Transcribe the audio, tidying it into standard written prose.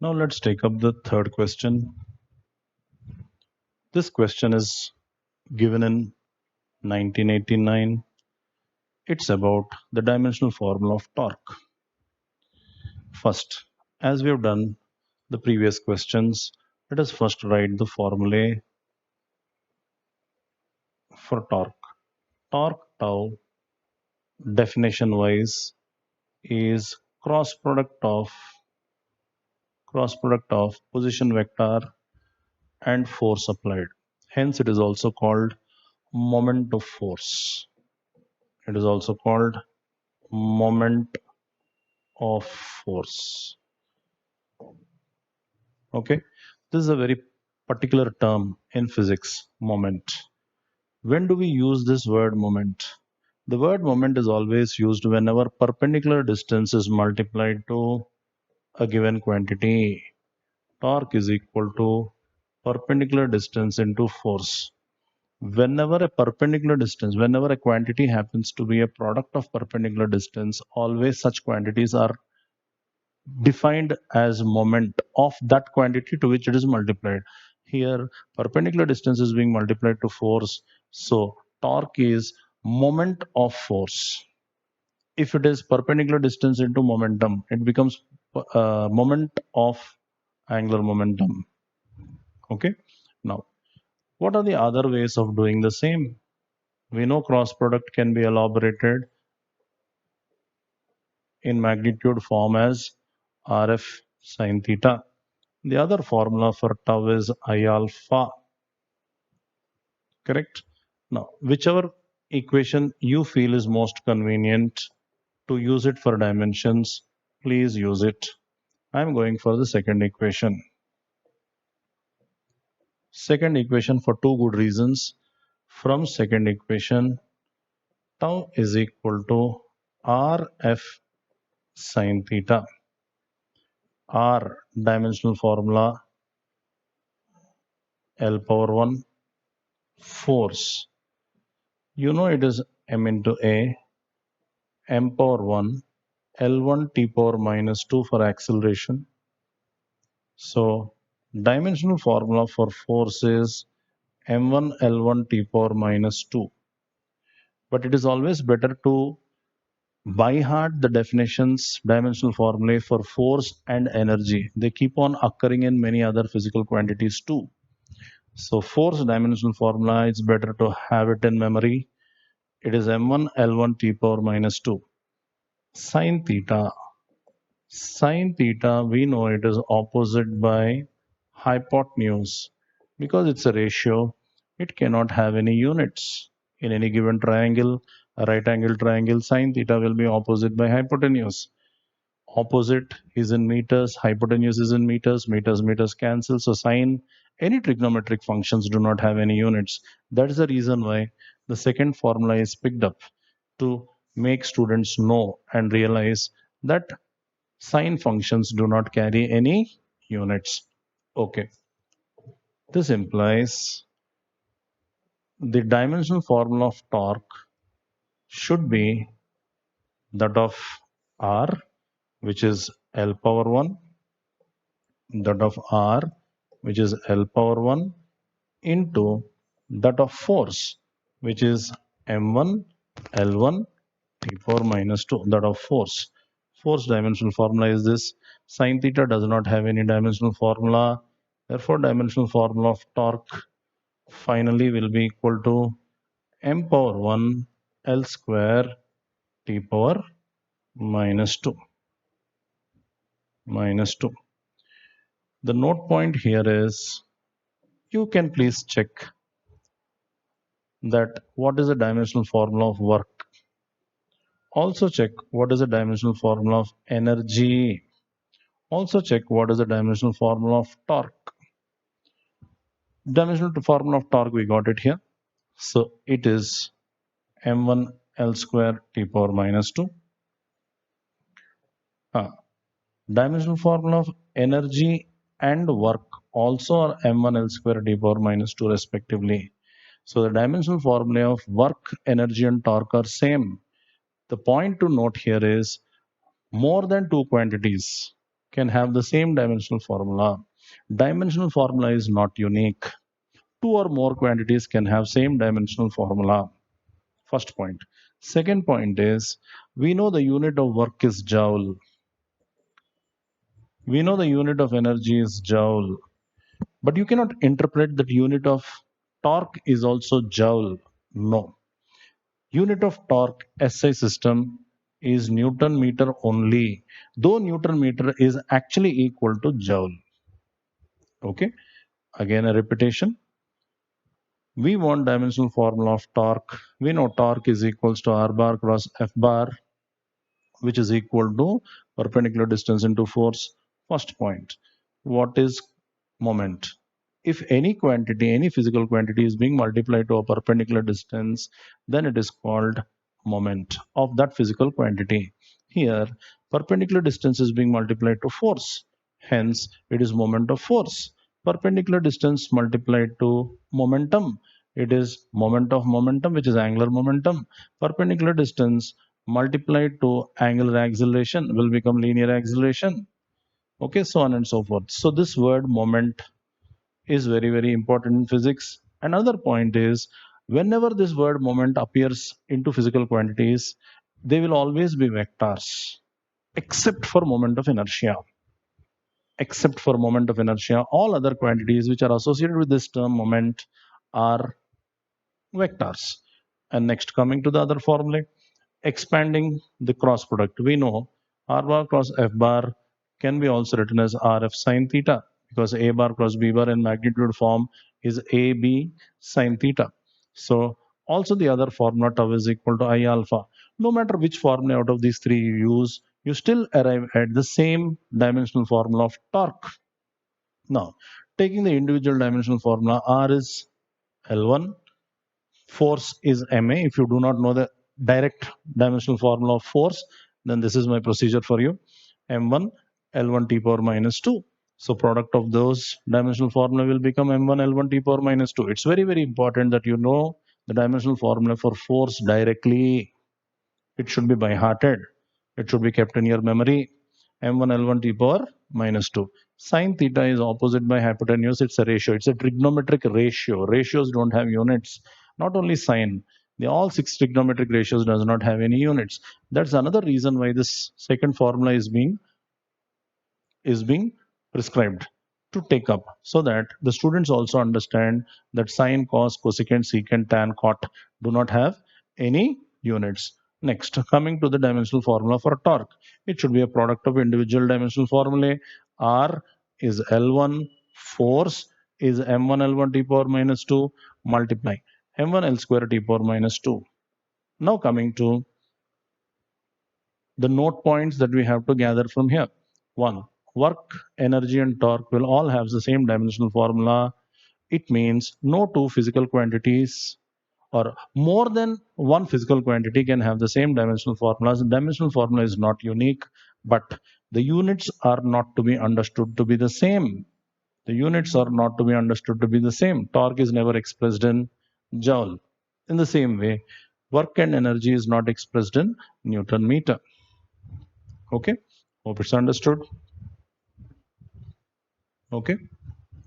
Now let's take up the third question. This question is given in 1989. It's about the dimensional formula of torque. First, as we have done the previous questions, let us first write the formulae for torque. Torque tau, definition wise, is cross product of position vector and force applied. Hence, it is also called moment of force. It is also called moment of force. Okay, this is a very particular term in physics, moment. When do we use this word moment? The word moment is always used whenever perpendicular distance is multiplied to a given quantity. Torque is equal to perpendicular distance into force. Whenever a quantity happens to be a product of perpendicular distance, always such quantities are defined as moment of that quantity to which it is multiplied. Here, perpendicular distance is being multiplied to force, so torque is moment of force. If it is perpendicular distance into momentum, it becomes moment of angular momentum. Okay. Now, what are the other ways of doing the same? We know cross product can be elaborated in magnitude form as RF sine theta. The other formula for tau is I alpha, correct? Now, whichever equation you feel is most convenient to use it for dimensions, please use it. I'm going for the second equation. Second equation for two good reasons. From second equation, tau is equal to RF sine theta. R dimensional formula L power 1 force. You know it is m into a, m power 1, L1 t power minus 2 for acceleration. So dimensional formula for force is m1 L1 t power minus 2. But it is always better to by heart the definitions, dimensional formulae for force and energy. They keep on occurring in many other physical quantities too. So force dimensional formula, it's better to have it in memory. It is m1 L1 t power minus 2. Sine theta. Sine theta, we know it is opposite by hypotenuse. Because it's a ratio, it cannot have any units. In any given triangle, a right angle triangle, sine theta will be opposite by hypotenuse. Opposite is in meters, hypotenuse is in meters, meters cancel. So sine, any trigonometric functions do not have any units. That is the reason why the second formula is picked up to make students know and realize that sine functions do not carry any units. Okay, this implies the dimensional formula of torque should be that of R, which is L power 1, that of R, which is L power 1, into that of force, which is M1 L1 t power minus 2, that of force. Force dimensional formula is this. Sine theta does not have any dimensional formula. Therefore, dimensional formula of torque finally will be equal to m power 1 L square t power minus 2. Minus 2. The note point here is you can please check that what is the dimensional formula of work. Also check what is the dimensional formula of energy. Also check what is the dimensional formula of torque. Dimensional formula of torque, we got it here. So it is m1 L square t power minus 2. Dimensional formula of energy and work also are m1 L square t power minus 2 respectively. So the dimensional formula of work, energy and torque are same. The point to note here is more than two quantities can have the same dimensional formula. Dimensional formula is not unique. Two or more quantities can have same dimensional formula. First point. Second point is, we know the unit of work is joule. We know the unit of energy is joule. But you cannot interpret that unit of torque is also joule. No. Unit of torque SI system is Newton meter only, though Newton meter is actually equal to joule. Okay, again a repetition. We want dimensional formula of torque. We know torque is equals to R bar cross F bar, which is equal to perpendicular distance into force. First point. What is moment? If any quantity, any physical quantity is being multiplied to a perpendicular distance, then it is called moment of that physical quantity. Here, perpendicular distance is being multiplied to force. Hence, it is moment of force. Perpendicular distance multiplied to momentum. It is moment of momentum, which is angular momentum. Perpendicular distance multiplied to angular acceleration will become linear acceleration. Okay, so on and so forth. So this word moment is very, very important in physics. Another point is, whenever this word moment appears into physical quantities, they will always be vectors, except for moment of inertia. Except for moment of inertia, all other quantities which are associated with this term moment are vectors. And next, coming to the other formulae, expanding the cross product. We know R bar cross F bar can be also written as RF sine theta, because A bar cross B bar in magnitude form is AB sine theta. So also the other formula tau is equal to I alpha. No matter which formula out of these three you use, you still arrive at the same dimensional formula of torque. Now, taking the individual dimensional formula, R is L1, force is ma. If you do not know the direct dimensional formula of force, then this is my procedure for you. M1 L1 t power minus 2. So product of those dimensional formula will become M1 L1 t power minus 2. It's very, very important that you know the dimensional formula for force directly. It should be by hearted. It should be kept in your memory. M1 L1 t power minus 2. Sine theta is opposite by hypotenuse. It's a ratio. It's a trigonometric ratio. Ratios don't have units. Not only sine, the all six trigonometric ratios does not have any units. That's another reason why this second formula is being prescribed to take up, so that the students also understand that sine, cos, cosecant, secant, tan, cot do not have any units. Next, coming to the dimensional formula for torque, it should be a product of individual dimensional formulae. R is L1, force is m1 L1 t power minus 2, multiply m1 L square t power minus 2. Now coming to the note points that we have to gather from here. One, work, energy, and torque will all have the same dimensional formula. It means no two physical quantities or more than one physical quantity can have the same dimensional formulas. The dimensional formula is not unique, but the units are not to be understood to be the same. The units are not to be understood to be the same. Torque is never expressed in joule. In the same way, work and energy is not expressed in Newton meter. Okay, hope it's understood. Okay.